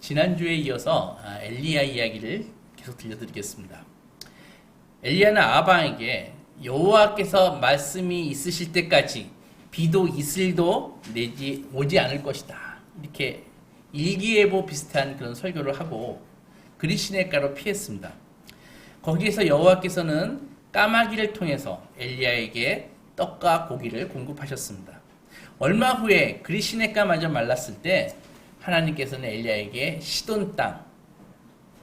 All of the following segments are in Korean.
지난주에 이어서 엘리야 이야기를 계속 들려드리겠습니다. 엘리야는 아합에게 여호와께서 말씀이 있으실 때까지 비도 이슬도 오지 않을 것이다. 이렇게 일기예보 비슷한 그런 설교를 하고 그리시네가로 피했습니다. 거기에서 여호와께서는 까마귀를 통해서 엘리야에게 떡과 고기를 공급하셨습니다. 얼마 후에 그리시네가마저 말랐을 때 하나님께서는 엘리야에게 시돈 땅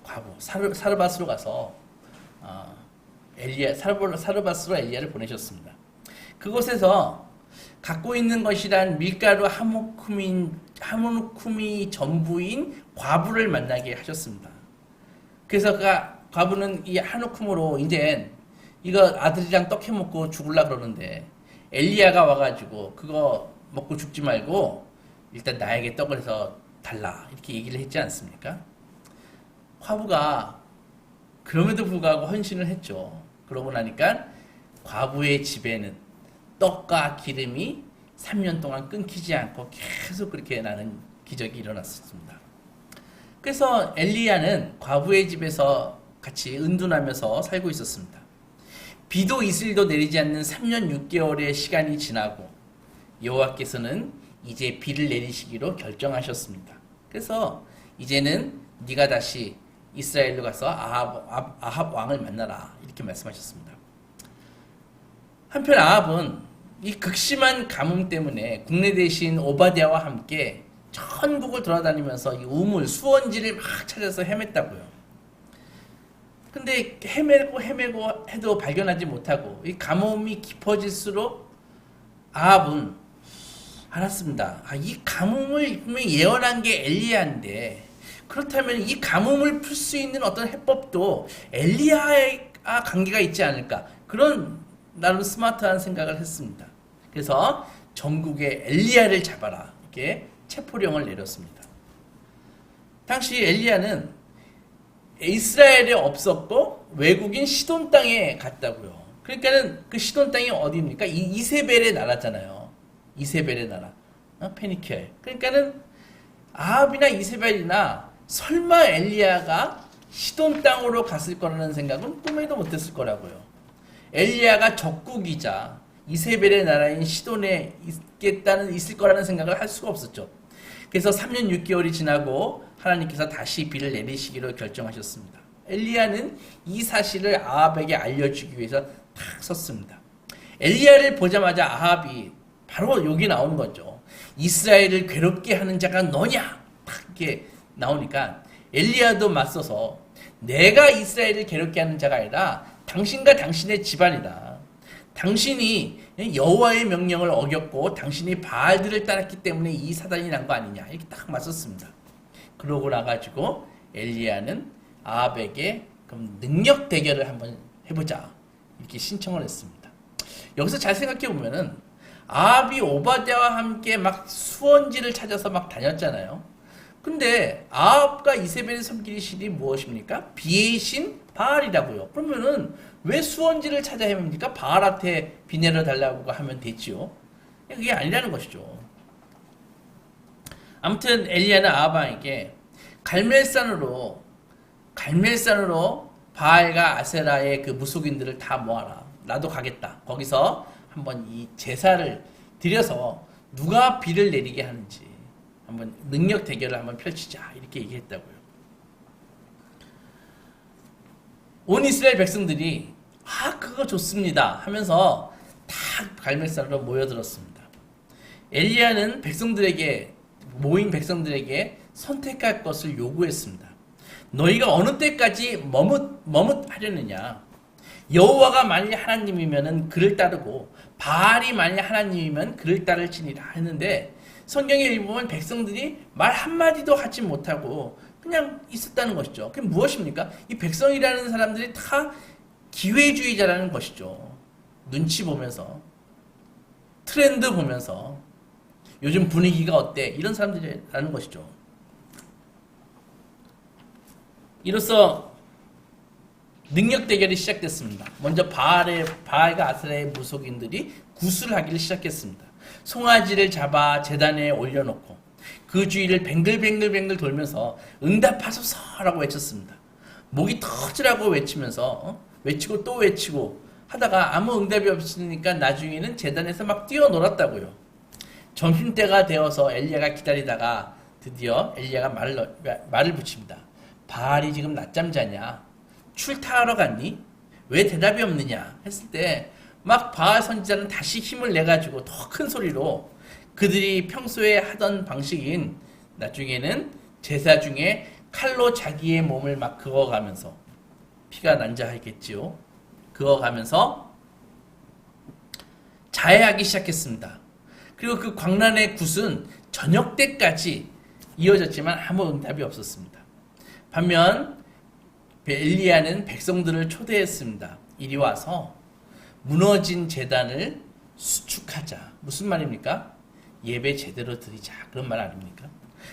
과부 사르밧으로 가서 사르밧으로 엘리야를 보내셨습니다. 그곳에서 갖고 있는 것이란 밀가루 하무쿠미 전부인 과부를 만나게 하셨습니다. 그래서 그 과부는 이 한우쿰으로 이제 이거 아들이랑 떡 해먹고 죽을라 그러는데 엘리야가 와가지고 그거 먹고 죽지 말고 일단 나에게 떡을 해서 달라 이렇게 얘기를 했지 않습니까? 과부가 그럼에도 불구하고 헌신을 했죠. 그러고 나니까 과부의 집에는 떡과 기름이 3년 동안 끊기지 않고 계속 그렇게 나는 기적이 일어났습니다. 그래서 엘리야는 과부의 집에서 같이 은둔하면서 살고 있었습니다. 비도 이슬도 내리지 않는 3년 6개월의 시간이 지나고 여호와께서는 이제 비를 내리시기로 결정하셨습니다. 그래서 이제는 네가 다시 이스라엘로 가서 아합 왕을 만나라 이렇게 말씀하셨습니다. 한편 아합은 이 극심한 가뭄 때문에 국내 대신 오바댜와 함께 전국을 돌아다니면서 이 우물, 수원지를 막 찾아서 헤맸다고요. 근데 헤매고 해도 발견하지 못하고 이 가뭄이 깊어질수록 아합은 알았습니다. 이 가뭄을 분명히 예언한 게 엘리야인데 그렇다면 이 가뭄을 풀 수 있는 어떤 해법도 엘리야와 관계가 있지 않을까 그런 나름 스마트한 생각을 했습니다. 그래서 전국에 엘리야를 잡아라 이렇게 체포령을 내렸습니다. 당시 엘리야는 이스라엘에 없었고 외국인 시돈 땅에 갔다고요. 그러니까는 그 시돈 땅이 어디입니까? 이세벨의 나라잖아요. 이세벨의 나라, 페니켈. 그러니까는 아합이나 이세벨이나 설마 엘리야가 시돈 땅으로 갔을 거라는 생각은 꿈에도 못했을 거라고요. 엘리야가 적국이자 이세벨의 나라인 시돈에 있을 거라는 생각을 할 수가 없었죠. 그래서 3년 6개월이 지나고 하나님께서 다시 비를 내리시기로 결정하셨습니다. 엘리야는 이 사실을 아합에게 알려주기 위해서 탁 섰습니다. 엘리야를 보자마자 아합이 바로 여기 나오는 거죠. 이스라엘을 괴롭게 하는 자가 너냐? 딱 이렇게 나오니까 엘리야도 맞서서 내가 이스라엘을 괴롭게 하는 자가 아니라 당신과 당신의 집안이다. 당신이 여호와의 명령을 어겼고 당신이 바알들을 따랐기 때문에 이 사단이 난 거 아니냐 이렇게 딱 맞섰습니다. 그러고 나가지고 엘리야는 아합에게 그럼 능력 대결을 한번 해보자 이렇게 신청을 했습니다. 여기서 잘 생각해 보면은 아합이 오바댜와 함께 막 수원지를 찾아서 막 다녔잖아요. 근데 아합과 이세벨의 섬기는 신이 무엇입니까? 비의 신 바알이라고요. 그러면은 왜 수원지를 찾아 헤맵니까? 바알한테 비 내려달라고 하면 되지요. 그게 아니라는 것이죠. 아무튼 엘리야는 아합에게 갈멜산으로 바알과 아세라의 그 무속인들을 다 모아라. 나도 가겠다. 거기서 한번 이 제사를 드려서 누가 비를 내리게 하는지 한번 능력 대결을 한번 펼치자 이렇게 얘기했다고요. 온 이스라엘 백성들이 그거 좋습니다 하면서 다 갈멜산으로 모여들었습니다. 엘리야는 모인 백성들에게 선택할 것을 요구했습니다. 너희가 어느 때까지 머뭇하려느냐? 여호와가 만일 하나님이면 그를 따르고 바알이 만일 하나님이면 그를 따를지니라 했는데 성경에 읽어보면 백성들이 말 한마디도 하지 못하고 그냥 있었다는 것이죠. 그게 무엇입니까? 이 백성이라는 사람들이 다 기회주의자라는 것이죠. 눈치 보면서 트렌드 보면서 요즘 분위기가 어때? 이런 사람들이라는 것이죠. 이로써 능력 대결이 시작됐습니다. 먼저 바알과 아세라의 무속인들이 구슬하기를 시작했습니다. 송아지를 잡아 제단에 올려놓고 그 주위를 뱅글뱅글뱅글 돌면서 응답하소서라고 외쳤습니다. 목이 터지라고 외치면서 외치고 또 외치고 하다가 아무 응답이 없으니까 나중에는 제단에서 막 뛰어놀았다고요. 점심때가 되어서 엘리야가 기다리다가 드디어 엘리야가 말을 붙입니다. 바알이 지금 낮잠 자냐? 출타하러 갔니? 왜 대답이 없느냐? 했을 때 막 바알 선지자는 다시 힘을 내가지고 더 큰 소리로 그들이 평소에 하던 방식인 나중에는 제사 중에 칼로 자기의 몸을 막 그어가면서 피가 난자하겠지요. 그어가면서 자해하기 시작했습니다. 그리고 그 광란의 굿은 저녁 때까지 이어졌지만 아무 응답이 없었습니다. 반면 엘리야는 백성들을 초대했습니다. 이리 와서 무너진 제단을 수축하자. 무슨 말입니까? 예배 제대로 드리자. 그런 말 아닙니까?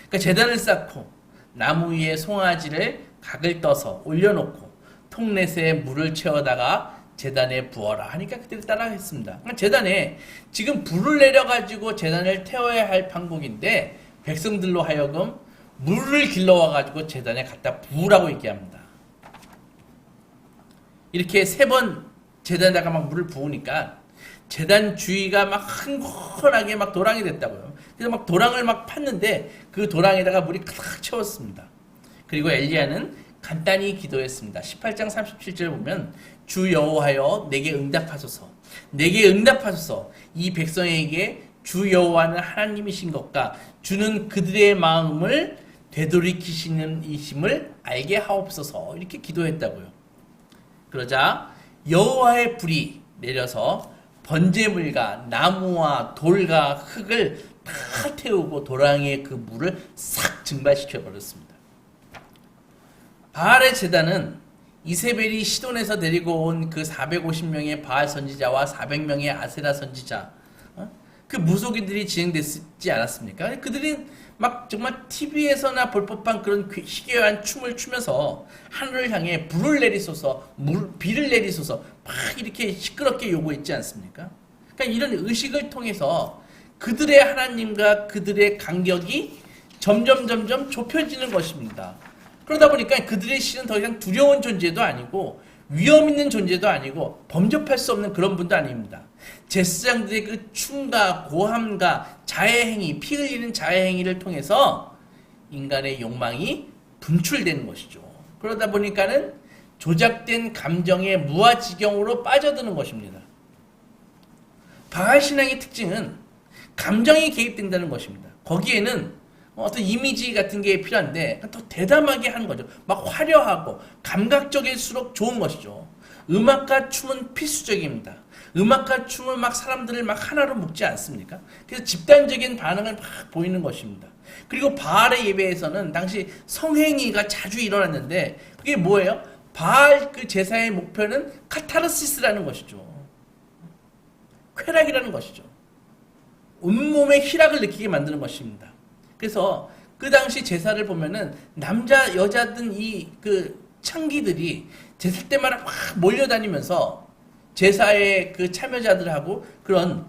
그러니까 제단을 쌓고 나무 위에 송아지를 각을 떠서 올려놓고 통넷에 물을 채워다가 제단에 부어라 하니까 그들이 따라했습니다. 그러니까 제단에 지금 불을 내려가지고 제단을 태워야 할 판국인데 백성들로 하여금 물을 길러와가지고 제단에 갖다 부으라고 얘기합니다. 이렇게 3번 제단에다가 막 물을 부으니까 제단 주위가 막 흥건하게 막 도랑이 됐다고요. 그래서 막 도랑을 막 팠는데 그 도랑에다가 물이 가득 채웠습니다. 그리고 엘리야는 간단히 기도했습니다. 18장 37절 보면 주 여호와여 내게 응답하소서. 내게 응답하소서. 이 백성에게 주 여호와는 하나님이신 것과 주는 그들의 마음을 되돌이키시는 이심을 알게 하옵소서. 이렇게 기도했다고요. 그러자 여호와의 불이 내려서 번제물과 나무와 돌과 흙을 다 태우고 도랑의 그 물을 싹 증발시켜 버렸습니다. 바알의 제단은 이세벨이 시돈에서 데리고 온 그 450명의 바알 선지자와 400명의 아세라 선지자, 그 무속인들이 진행됐지 않았습니까? 그들이 막 정말 TV에서나 볼 법한 그런 희귀한 춤을 추면서 하늘을 향해 불을 내리소서, 비를 내리소서 막 이렇게 시끄럽게 요구했지 않습니까? 그러니까 이런 의식을 통해서 그들의 하나님과 그들의 간격이 점점 좁혀지는 것입니다. 그러다 보니까 그들의 신은 더 이상 두려운 존재도 아니고 위험 있는 존재도 아니고 범접할 수 없는 그런 분도 아닙니다. 제사장들의 그 춤과 고함과 자해행위, 피 흘리는 자해행위를 통해서 인간의 욕망이 분출되는 것이죠. 그러다 보니까는 조작된 감정의 무아지경으로 빠져드는 것입니다. 바알 신앙의 특징은 감정이 개입된다는 것입니다. 거기에는 어떤 이미지 같은 게 필요한데 더 대담하게 하는 거죠. 막 화려하고 감각적일수록 좋은 것이죠. 음악과 춤은 필수적입니다. 음악과 춤을 막 사람들을 막 하나로 묶지 않습니까? 그래서 집단적인 반응을 막 보이는 것입니다. 그리고 바알의 예배에서는 당시 성행위가 자주 일어났는데 그게 뭐예요? 바알 그 제사의 목표는 카타르시스라는 것이죠. 쾌락이라는 것이죠. 온몸의 희락을 느끼게 만드는 것입니다. 그래서 그 당시 제사를 보면은 남자 여자든 이 그 창기들이 제사 때마다 막 몰려다니면서 제사의 그 참여자들하고 그런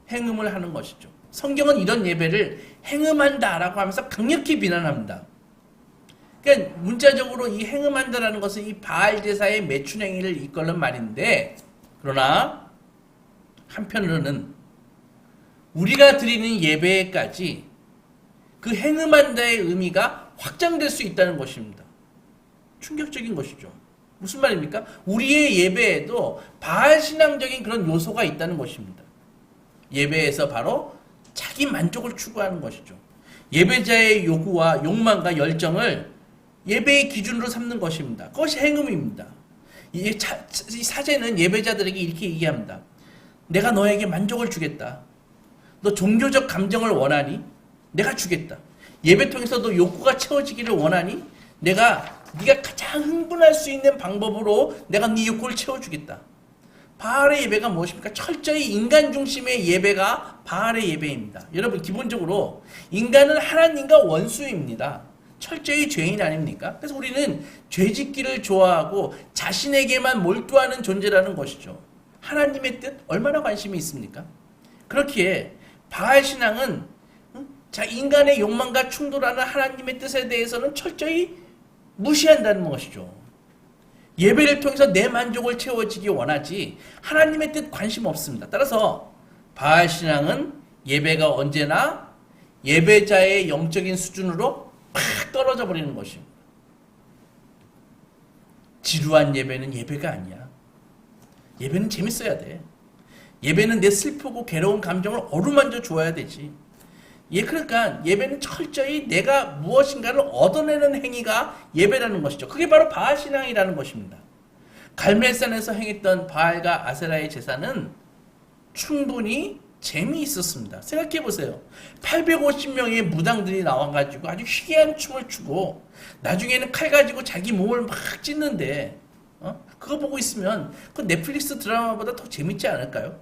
행음을 하는 것이죠. 성경은 이런 예배를 행음한다라고 하면서 강력히 비난합니다. 그러니까 문자적으로 이 행음한다라는 것은 이 바알 제사의 매춘 행위를 이끌는 말인데, 그러나 한편으로는 우리가 드리는 예배까지 그 행음한다의 의미가 확장될 수 있다는 것입니다. 충격적인 것이죠. 무슨 말입니까? 우리의 예배에도 바알 신앙적인 그런 요소가 있다는 것입니다. 예배에서 바로 자기 만족을 추구하는 것이죠. 예배자의 요구와 욕망과 열정을 예배의 기준으로 삼는 것입니다. 그것이 행음입니다. 이 사제는 예배자들에게 이렇게 얘기합니다. 내가 너에게 만족을 주겠다. 너 종교적 감정을 원하니? 내가 주겠다. 예배 통해서 너 욕구가 채워지기를 원하니? 네가 가장 흥분할 수 있는 방법으로 내가 네 욕구를 채워주겠다. 바알의 예배가 무엇입니까? 철저히 인간 중심의 예배가 바알의 예배입니다. 여러분, 기본적으로 인간은 하나님과 원수입니다. 철저히 죄인 아닙니까? 그래서 우리는 죄짓기를 좋아하고 자신에게만 몰두하는 존재라는 것이죠. 하나님의 뜻 얼마나 관심이 있습니까? 그렇기에 바알 신앙은 자, 인간의 욕망과 충돌하는 하나님의 뜻에 대해서는 철저히 무시한다는 것이죠. 예배를 통해서 내 만족을 채워지기 원하지 하나님의 뜻 관심 없습니다. 따라서 바알 신앙은 예배가 언제나 예배자의 영적인 수준으로 팍 떨어져 버리는 것입니다. 지루한 예배는 예배가 아니야. 예배는 재밌어야 돼. 예배는 내 슬프고 괴로운 감정을 어루만져 주어야 되지. 그러니까 예배는 철저히 내가 무엇인가를 얻어내는 행위가 예배라는 것이죠. 그게 바로 바알 신앙이라는 것입니다. 갈멜산에서 행했던 바알과 아세라의 제사는 충분히 재미있었습니다. 생각해 보세요. 850명의 무당들이 나와가지고 아주 희귀한 춤을 추고 나중에는 칼 가지고 자기 몸을 막 찢는데 그거 보고 있으면 그 넷플릭스 드라마보다 더 재밌지 않을까요?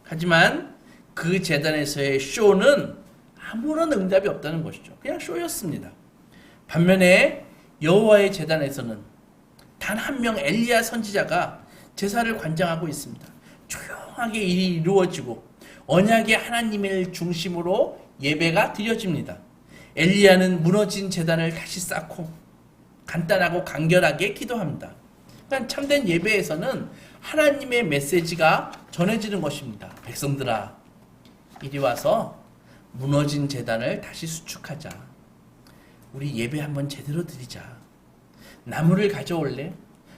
하지만 그 제단에서의 쇼는 아무런 응답이 없다는 것이죠. 그냥 쇼였습니다. 반면에 여호와의 제단에서는 단 한 명 엘리야 선지자가 제사를 관장하고 있습니다. 조용하게 일이 이루어지고 언약의 하나님을 중심으로 예배가 드려집니다. 엘리야는 무너진 제단을 다시 쌓고 간단하고 간결하게 기도합니다. 그러니까 참된 예배에서는 하나님의 메시지가 전해지는 것입니다. 백성들아, 이리 와서 무너진 제단을 다시 수축하자. 우리 예배 한번 제대로 드리자. 나무를 가져올래?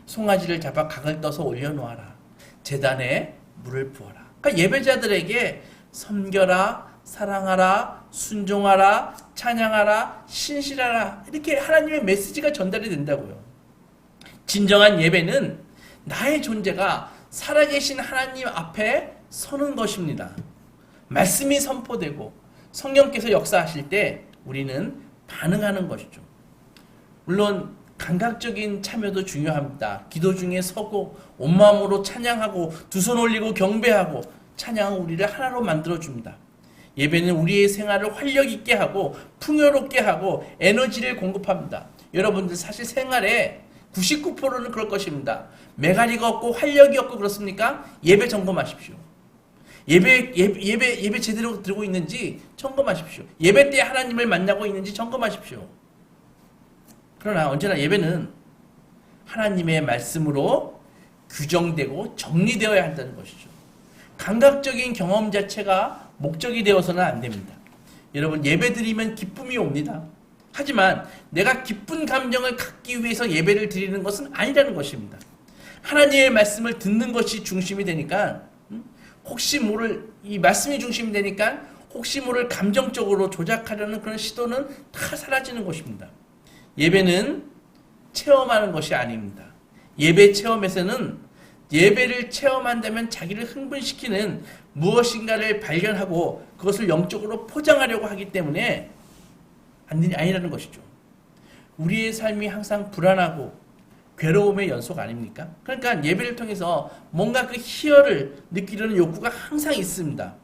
송아지를 잡아 각을 떠서 올려놓아라. 제단에 물을 부어라. 그러니까 예배자들에게 섬겨라, 사랑하라, 순종하라, 찬양하라, 신실하라, 이렇게 하나님의 메시지가 전달이 된다고요. 진정한 예배는 나의 존재가 살아계신 하나님 앞에 서는 것입니다. 말씀이 선포되고 성령께서 역사하실 때 우리는 반응하는 것이죠. 물론 감각적인 참여도 중요합니다. 기도 중에 서고 온 마음으로 찬양하고 두 손 올리고 경배하고 찬양은 우리를 하나로 만들어줍니다. 예배는 우리의 생활을 활력 있게 하고 풍요롭게 하고 에너지를 공급합니다. 여러분들 사실 생활에 99%는 그럴 것입니다. 메가리가 없고 활력이 없고 그렇습니까? 예배 점검하십시오. 예배 제대로 드리고 있는지 점검하십시오. 예배 때 하나님을 만나고 있는지 점검하십시오. 그러나 언제나 예배는 하나님의 말씀으로 규정되고 정리되어야 한다는 것이죠. 감각적인 경험 자체가 목적이 되어서는 안 됩니다. 여러분, 예배 드리면 기쁨이 옵니다. 하지만 내가 기쁜 감정을 갖기 위해서 예배를 드리는 것은 아니라는 것입니다. 하나님의 말씀을 듣는 것이 중심이 되니까 혹시 모를 이 말씀이 중심이 되니까 혹시 모를 감정적으로 조작하려는 그런 시도는 다 사라지는 것입니다. 예배는 체험하는 것이 아닙니다. 예배 체험에서는 예배를 체험한다면 자기를 흥분시키는 무엇인가를 발견하고 그것을 영적으로 포장하려고 하기 때문에 아니라는 것이죠. 우리의 삶이 항상 불안하고 괴로움의 연속 아닙니까? 그러니까 예배를 통해서 뭔가 그 희열을 느끼려는 욕구가 항상 있습니다.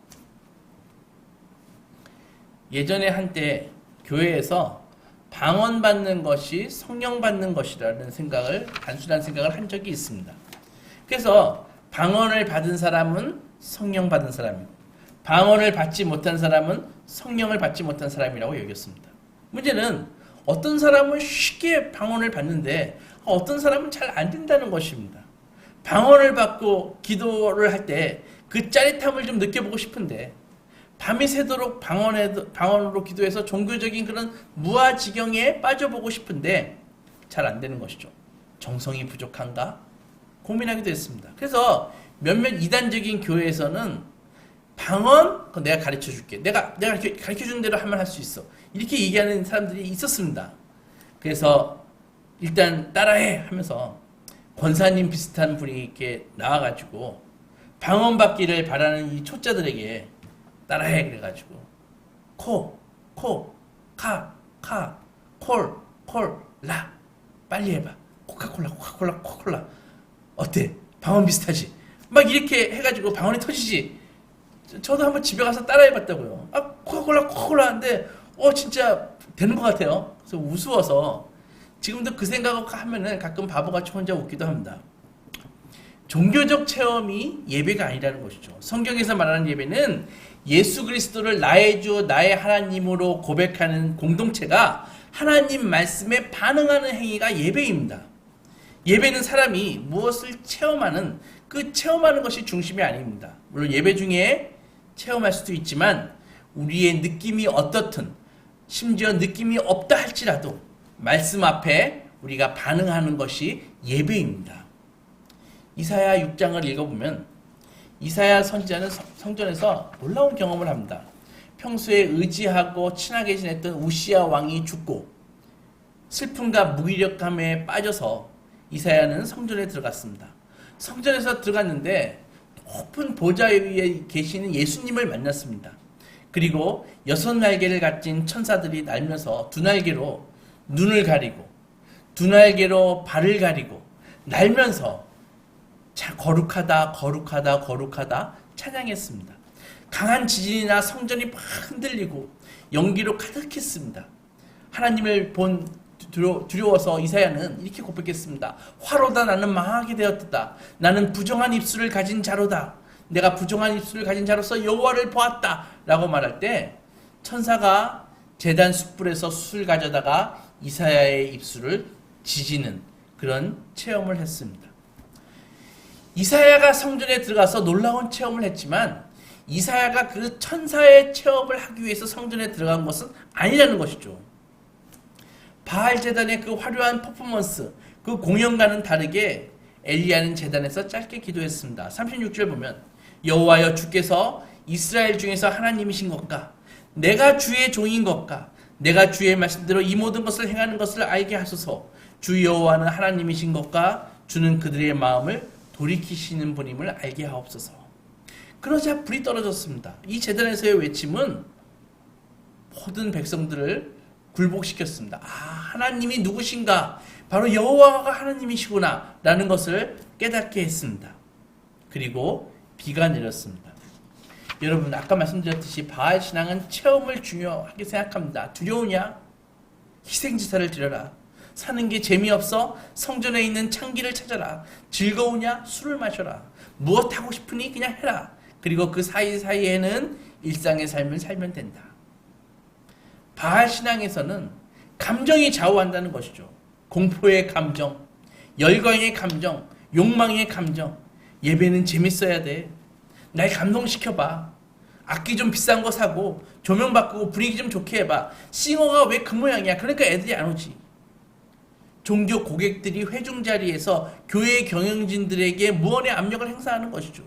예전에 한때 교회에서 방언받는 것이 성령 받는 것이라는 단순한 생각을 한 적이 있습니다. 그래서 방언을 받은 사람은 성령 받은 사람이고 방언을 받지 못한 사람은 성령을 받지 못한 사람이라고 여겼습니다. 문제는 어떤 사람은 쉽게 방언을 받는데 어떤 사람은 잘 안 된다는 것입니다. 방언을 받고 기도를 할 때 그 짜릿함을 좀 느껴보고 싶은데 밤이 새도록 방언으로 기도해서 종교적인 그런 무아지경에 빠져보고 싶은데 잘 안 되는 것이죠. 정성이 부족한가? 고민하기도 했습니다. 그래서 몇몇 이단적인 교회에서는 방언? 그건 내가 가르쳐 줄게. 내가 가르쳐 준 대로 하면 할 수 있어. 이렇게 얘기하는 사람들이 있었습니다. 그래서 일단 따라해 하면서 권사님 비슷한 분이 이렇게 나와가지고 방언 받기를 바라는 이 초짜들에게 따라해 그래가지고 콜, 빨리 해봐. 코카콜라 어때? 방언 비슷하지? 막 이렇게 해가지고 방언이 터지지. 저도 한번 집에 가서 따라해봤다고요. 코카콜라 하는데 진짜 되는 것 같아요. 그래서 우스워서 지금도 그 생각을 하면은 가끔 바보같이 혼자 웃기도 합니다. 종교적 체험이 예배가 아니라는 것이죠. 성경에서 말하는 예배는 예수 그리스도를 나의 주, 나의 하나님으로 고백하는 공동체가 하나님 말씀에 반응하는 행위가 예배입니다. 예배는 사람이 무엇을 체험하는 그 체험하는 것이 중심이 아닙니다. 물론 예배 중에 체험할 수도 있지만 우리의 느낌이 어떻든 심지어 느낌이 없다 할지라도 말씀 앞에 우리가 반응하는 것이 예배입니다. 이사야 6장을 읽어보면 이사야 선지자는 성전에서 놀라운 경험을 합니다. 평소에 의지하고 친하게 지냈던 우시야 왕이 죽고 슬픔과 무기력함에 빠져서 이사야는 성전에 들어갔습니다. 성전에서 들어갔는데 높은 보좌 위에 계시는 예수님을 만났습니다. 그리고 6날개를 가진 천사들이 날면서 2날개로 눈을 가리고 2날개로 발을 가리고 날면서 거룩하다 거룩하다 거룩하다 찬양했습니다. 강한 지진이나 성전이 막 흔들리고 연기로 가득했습니다. 하나님을 두려워서 이사야는 이렇게 고백했습니다. 화로다 나는 망하게 되었다. 나는 부정한 입술을 가진 자로다. 내가 부정한 입술을 가진 자로서 여호와를 보았다 라고 말할 때 천사가 제단 숯불에서 숯을 가져다가 이사야의 입술을 지지는 그런 체험을 했습니다. 이사야가 성전에 들어가서 놀라운 체험을 했지만 이사야가 그 천사의 체험을 하기 위해서 성전에 들어간 것은 아니라는 것이죠. 바알 제단의 그 화려한 퍼포먼스, 그 공연과는 다르게 엘리야는 제단에서 짧게 기도했습니다. 36절 보면 여호와여 주께서 이스라엘 중에서 하나님이신 것과 내가 주의 종인 것과 내가 주의 말씀대로 이 모든 것을 행하는 것을 알게 하소서. 주 여호와는 하나님이신 것과 주는 그들의 마음을 돌이키시는 분임을 알게 하옵소서. 그러자 불이 떨어졌습니다. 이 제단에서의 외침은 모든 백성들을 굴복시켰습니다. 하나님이 누구신가? 바로 여호와가 하나님이시구나 라는 것을 깨닫게 했습니다. 그리고 비가 내렸습니다. 여러분 아까 말씀드렸듯이 바알 신앙은 체험을 중요하게 생각합니다. 두려우냐? 희생제사를 드려라. 사는 게 재미없어? 성전에 있는 창기를 찾아라. 즐거우냐? 술을 마셔라. 무엇 하고 싶으니 그냥 해라. 그리고 그 사이사이에는 일상의 삶을 살면 된다. 바알 신앙에서는 감정이 좌우한다는 것이죠. 공포의 감정, 열광의 감정, 욕망의 감정. 예배는 재밌어야 돼. 날 감동시켜봐. 악기 좀 비싼 거 사고 조명 바꾸고 분위기 좀 좋게 해봐. 싱어가 왜 그 모양이야? 그러니까 애들이 안 오지. 종교 고객들이 회중 자리에서 교회 경영진들에게 무언의 압력을 행사하는 것이죠.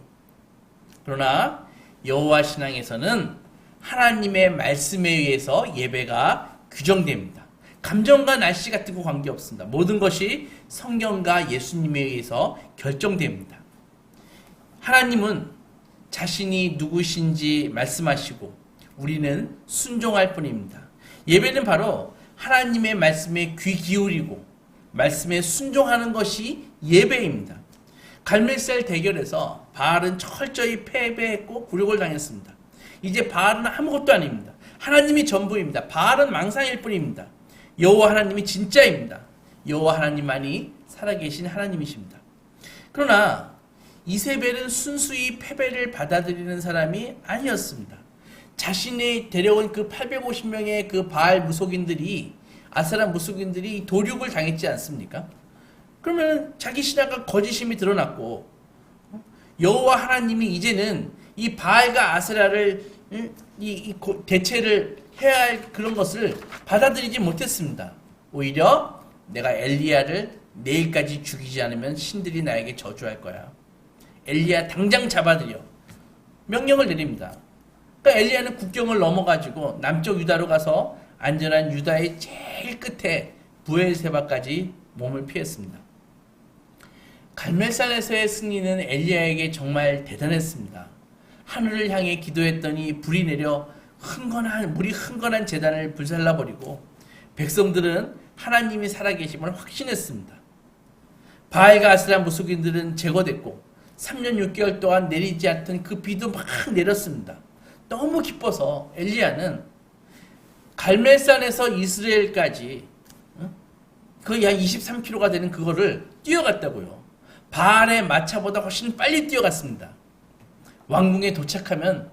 그러나 여호와 신앙에서는 하나님의 말씀에 의해서 예배가 규정됩니다. 감정과 날씨 같은 거 관계없습니다. 모든 것이 성경과 예수님에 의해서 결정됩니다. 하나님은 자신이 누구신지 말씀하시고 우리는 순종할 뿐입니다. 예배는 바로 하나님의 말씀에 귀 기울이고 말씀에 순종하는 것이 예배입니다. 갈멜살 대결에서 바알은 철저히 패배했고 굴욕을 당했습니다. 이제 바알은 아무것도 아닙니다. 하나님이 전부입니다. 바알은 망상일 뿐입니다. 여호와 하나님이 진짜입니다. 여호와 하나님만이 살아계신 하나님이십니다. 그러나 이세벨은 순수히 패배를 받아들이는 사람이 아니었습니다. 자신이 데려온 그 850명의 그 바알 무속인들이 아세라 무속인들이 도륙을 당했지 않습니까? 그러면 자기 신앙과 거짓임이 드러났고 여호와 하나님이 이제는 이 바알과 아세라를 대체를 해야 할 그런 것을 받아들이지 못했습니다. 오히려 내가 엘리야를 내일까지 죽이지 않으면 신들이 나에게 저주할 거야. 엘리야 당장 잡아들여. 명령을 내립니다. 그러니까 엘리야는 국경을 넘어가지고 남쪽 유다로 가서 안전한 유다의 제일 끝에 부엘세바까지 몸을 피했습니다. 갈멜산에서의 승리는 엘리야에게 정말 대단했습니다. 하늘을 향해 기도했더니 불이 내려 물이 흥건한 제단을 불살라버리고 백성들은 하나님이 살아계심을 확신했습니다. 바알과 아세라 무속인들은 제거됐고 3년 6개월 동안 내리지 않던 그 비도 막 내렸습니다. 너무 기뻐서 엘리야는 갈멜산에서 이스라엘까지 거의 한 23km가 되는 그거를 뛰어갔다고요. 바알의 마차보다 훨씬 빨리 뛰어갔습니다. 왕궁에 도착하면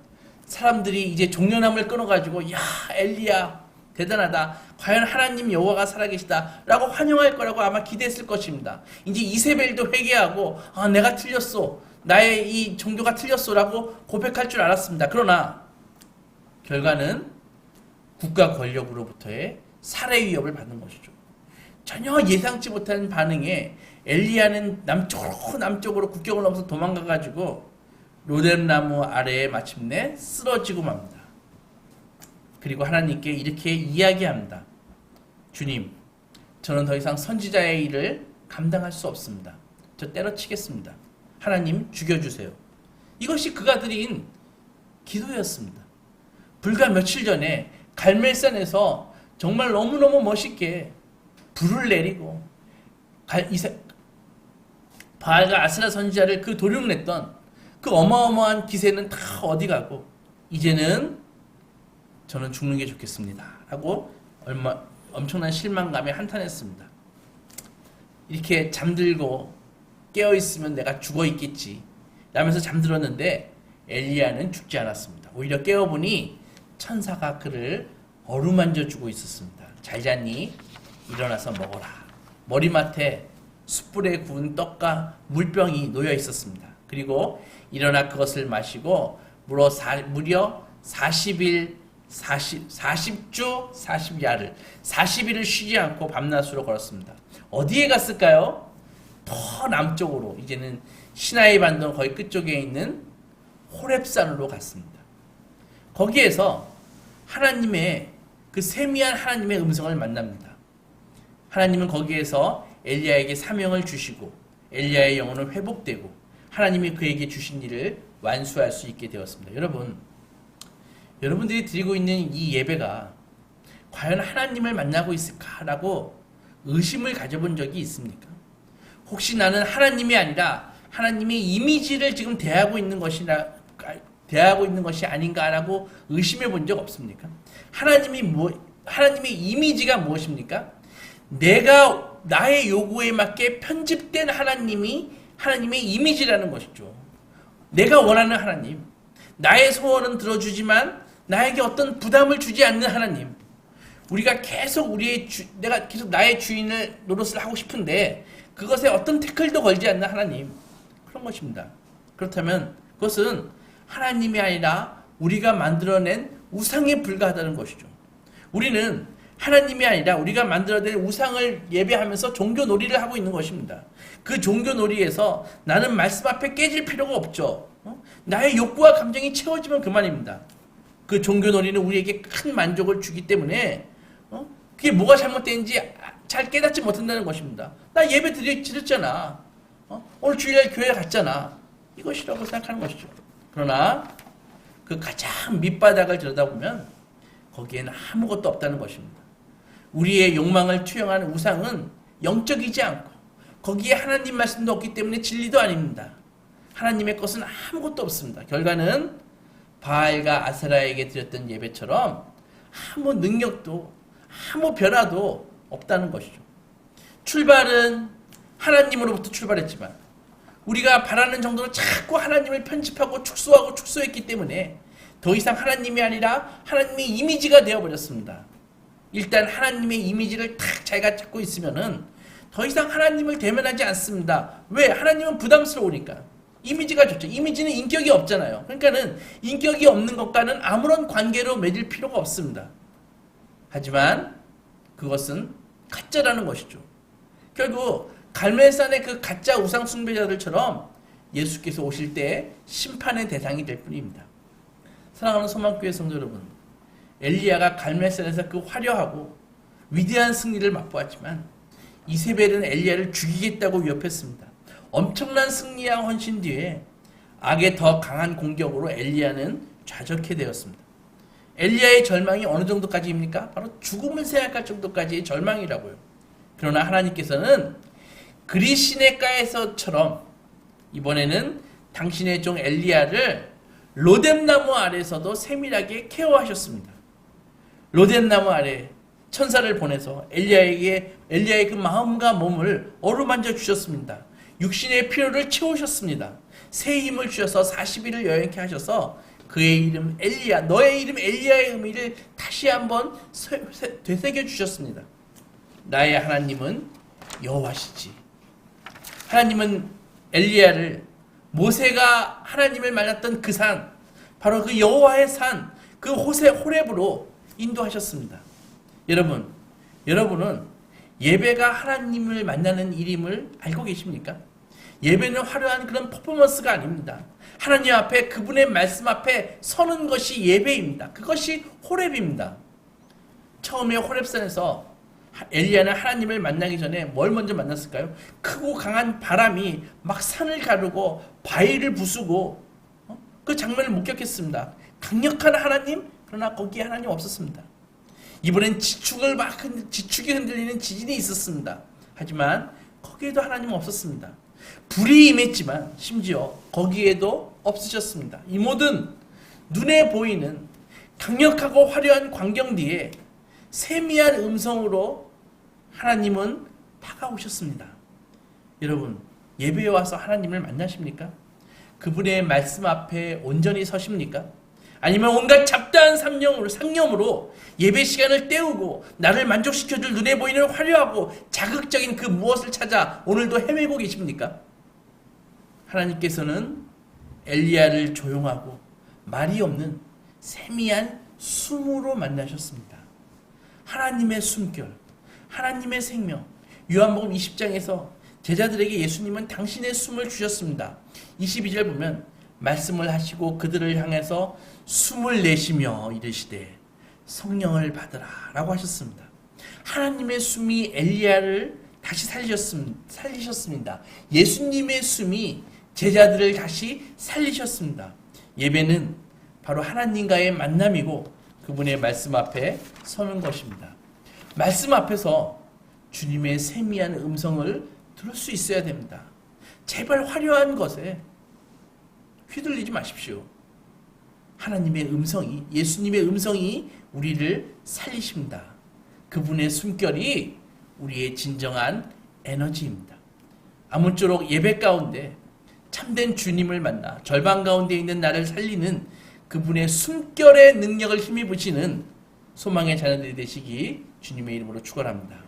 사람들이 이제 종려나무를 끊어가지고 야 엘리야 대단하다. 과연 하나님 여호와가 살아계시다 라고 환영할 거라고 아마 기대했을 것입니다. 이제 이세벨도 회개하고 아 내가 틀렸어. 나의 이 종교가 틀렸어 라고 고백할 줄 알았습니다. 그러나 결과는 국가 권력으로부터의 살해 위협을 받는 것이죠. 전혀 예상치 못한 반응에 엘리야는 남쪽으로 국경을 넘어서 도망가가지고 로뎀나무 아래에 마침내 쓰러지고 맙니다. 그리고 하나님께 이렇게 이야기합니다. 주님, 저는 더 이상 선지자의 일을 감당할 수 없습니다. 저 때려치겠습니다. 하나님 죽여주세요. 이것이 그가 드린 기도였습니다. 불과 며칠 전에 갈멜산에서 정말 너무너무 멋있게 불을 내리고 바알과 아스라 선지자를 그 도륙냈던 그 어마어마한 기세는 다 어디 가고 이제는 저는 죽는 게 좋겠습니다 하고 엄청난 실망감에 한탄했습니다. 이렇게 잠들고 깨어있으면 내가 죽어있겠지 라면서 잠들었는데 엘리야는 죽지 않았습니다. 오히려 깨어보니 천사가 그를 어루만져주고 있었습니다. 잘 잤니? 일어나서 먹어라. 머리맡에 숯불에 구운 떡과 물병이 놓여 있었습니다. 그리고 일어나 그것을 마시고 무려 40주 40야를 40일을 쉬지 않고 밤낮으로 걸었습니다. 어디에 갔을까요? 더 남쪽으로 이제는 시나이 반도 거의 끝쪽에 있는 호렙산으로 갔습니다. 거기에서 하나님의 그 세미한 하나님의 음성을 만납니다. 하나님은 거기에서 엘리야에게 사명을 주시고 엘리야의 영혼은 회복되고 하나님이 그에게 주신 일을 완수할 수 있게 되었습니다. 여러분들이 드리고 있는 이 예배가 과연 하나님을 만나고 있을까라고 의심을 가져본 적이 있습니까? 혹시 나는 하나님이 아니라 하나님의 이미지를 지금 대하고 있는 것이 아닌가라고 의심해 본 적 없습니까? 하나님의 이미지가 무엇입니까? 내가 나의 요구에 맞게 편집된 하나님의 이미지라는 것이죠. 내가 원하는 하나님, 나의 소원은 들어주지만 나에게 어떤 부담을 주지 않는 하나님. 우리가 계속 내가 계속 나의 주인을 노릇을 하고 싶은데 그것에 어떤 태클도 걸지 않는 하나님. 그런 것입니다. 그렇다면 그것은 하나님이 아니라 우리가 만들어낸 우상에 불과하다는 것이죠. 우리는 하나님이 아니라 우리가 만들어낸 우상을 예배하면서 종교놀이를 하고 있는 것입니다. 그 종교놀이에서 나는 말씀 앞에 깨질 필요가 없죠. 나의 욕구와 감정이 채워지면 그만입니다. 그 종교놀이는 우리에게 큰 만족을 주기 때문에 그게 뭐가 잘못된지 잘 깨닫지 못한다는 것입니다. 나 예배 드렸잖아. 오늘 주일날 교회 갔잖아. 이것이라고 생각하는 것이죠. 그러나 그 가장 밑바닥을 들여다보면 거기에는 아무것도 없다는 것입니다. 우리의 욕망을 투영하는 우상은 영적이지 않고 거기에 하나님 말씀도 없기 때문에 진리도 아닙니다. 하나님의 것은 아무것도 없습니다. 결과는 바알과 아세라에게 드렸던 예배처럼 아무 능력도 아무 변화도 없다는 것이죠. 출발은 하나님으로부터 출발했지만 우리가 바라는 정도로 자꾸 하나님을 편집하고 축소했기 때문에 더 이상 하나님이 아니라 하나님의 이미지가 되어버렸습니다. 일단 하나님의 이미지를 탁 자기가 찾고 있으면은 더 이상 하나님을 대면하지 않습니다. 왜? 하나님은 부담스러우니까. 이미지가 좋죠. 이미지는 인격이 없잖아요. 그러니까는 인격이 없는 것과는 아무런 관계로 맺을 필요가 없습니다. 하지만 그것은 가짜라는 것이죠. 결국 갈멜산의 그 가짜 우상 숭배자들처럼 예수께서 오실 때 심판의 대상이 될 뿐입니다. 사랑하는 소망교회 성도 여러분, 엘리야가 갈멜산에서 그 화려하고 위대한 승리를 맛보았지만 이세벨은 엘리야를 죽이겠다고 위협했습니다. 엄청난 승리와 헌신 뒤에 악의 더 강한 공격으로 엘리야는 좌절케 되었습니다. 엘리야의 절망이 어느 정도까지입니까? 바로 죽음을 생각할 정도까지의 절망이라고요. 그러나 하나님께서는 그리시네가에서처럼 이번에는 당신의 종 엘리야를 로뎀나무 아래에서도 세밀하게 케어하셨습니다. 로뎀나무 아래 천사를 보내서 엘리야의 그 마음과 몸을 어루만져 주셨습니다. 육신의 필요를 채우셨습니다. 새 힘을 주셔서 40일을 여행케 하셔서 그의 이름 엘리야, 너의 이름 엘리야의 의미를 다시 한번 되새겨 주셨습니다. 나의 하나님은 여호와시지. 하나님은 엘리야를 모세가 하나님을 만났던 그 산, 바로 그 여호와의 산, 그 호렙으로 인도하셨습니다. 여러분은 예배가 하나님을 만나는 일임을 알고 계십니까? 예배는 화려한 그런 퍼포먼스가 아닙니다. 하나님 앞에, 그분의 말씀 앞에 서는 것이 예배입니다. 그것이 호렙입니다. 처음에 호렙산에서 엘리야는 하나님을 만나기 전에 뭘 먼저 만났을까요? 크고 강한 바람이 막 산을 가르고 바위를 부수고 그 장면을 목격했습니다. 강력한 하나님, 그러나 거기에 하나님 없었습니다. 이번엔 지축이 흔들리는 지진이 있었습니다. 하지만 거기에도 하나님은 없었습니다. 불이 임했지만 심지어 거기에도 없으셨습니다. 이 모든 눈에 보이는 강력하고 화려한 광경 뒤에 세미한 음성으로 하나님은 다가오셨습니다. 여러분, 예배에 와서 하나님을 만나십니까? 그분의 말씀 앞에 온전히 서십니까? 아니면 온갖 잡다한 상념으로 예배 시간을 때우고 나를 만족시켜줄 눈에 보이는 화려하고 자극적인 그 무엇을 찾아 오늘도 헤매고 계십니까? 하나님께서는 엘리야를 조용하고 말이 없는 세미한 숨으로 만나셨습니다. 하나님의 숨결, 하나님의 생명. 요한복음 20장에서 제자들에게 예수님은 당신의 숨을 주셨습니다. 22절 보면 말씀을 하시고 그들을 향해서 숨을 내쉬며 이르시되 성령을 받으라 라고 하셨습니다. 하나님의 숨이 엘리야를 다시 살리셨습니다. 예수님의 숨이 제자들을 다시 살리셨습니다. 예배는 바로 하나님과의 만남이고 그분의 말씀 앞에 서는 것입니다. 말씀 앞에서 주님의 세미한 음성을 들을 수 있어야 됩니다. 제발 화려한 것에 휘둘리지 마십시오. 하나님의 음성이, 예수님의 음성이 우리를 살리십니다. 그분의 숨결이 우리의 진정한 에너지입니다. 아무쪼록 예배 가운데 참된 주님을 만나 절반 가운데 있는 나를 살리는 그분의 숨결의 능력을 힘입으시는 소망의 자녀들이 되시기 주님의 이름으로 축원합니다.